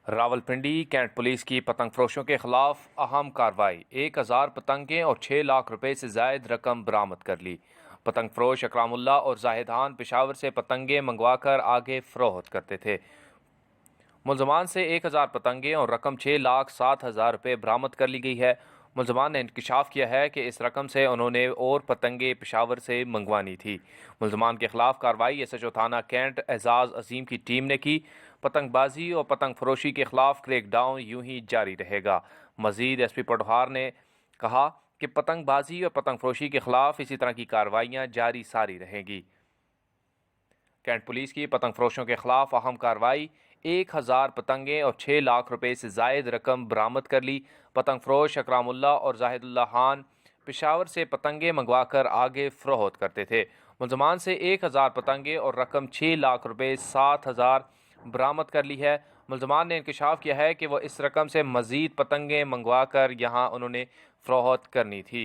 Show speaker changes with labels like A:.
A: Rawalpindi cantt police की पतंग फरोशों के खिलाफ अहम कार्रवाई। 1000 पतंगें और 6 लाख रुपए से जायद रकम बरामद कर ली। पतंग फरोश अकरामुल्लाह और जाहिदान पेशावर से पतंगें मंगवाकर आगे फरोख्त करते थे। मुलजमान से 1000 पतंगें और रकम 6,07,000 रुपये बरामद कर ली गई है। मुलजमान ने इंकशाफ किया है कि इस रकम से उन्होंने और पतंगें पेशावर से मंगवानी थी। मुलजमान के खिलाफ कार्रवाई SHO थाना कैंट एजाज अजीम की टीम ने की। पतंगबाजी और पतंग फरोशी के खिलाफ क्रैकडाउन यूं ही जारी रहेगा। मजीद SP पटोहार ने कहा कि पतंगबाजी और पतंग फरोशी के खिलाफ इसी तरह की कार्रवाइयाँ जारी सारी रहेंगी। कैंट पुलिस की पतंग फरोशों के खिलाफ अहम कार्रवाई। 1000 पतंगें और 6 लाख रुपए से जायद रकम बरामद कर ली। पतंग फरोश अकरामुल्लाह और जाहिदुल्लाह खान पेशावर से पतंगें मंगवाकर आगे फरोख्त करते थे। मुलजमान से 1000 पतंगें और रकम 6 लाख रुपए 7,000 बरामद कर ली है। मुलजमान ने इंकशाफ किया है कि वह इस रकम से मजीद पतंगें मंगवाकर यहाँ उन्होंने फरोख्त करनी थी।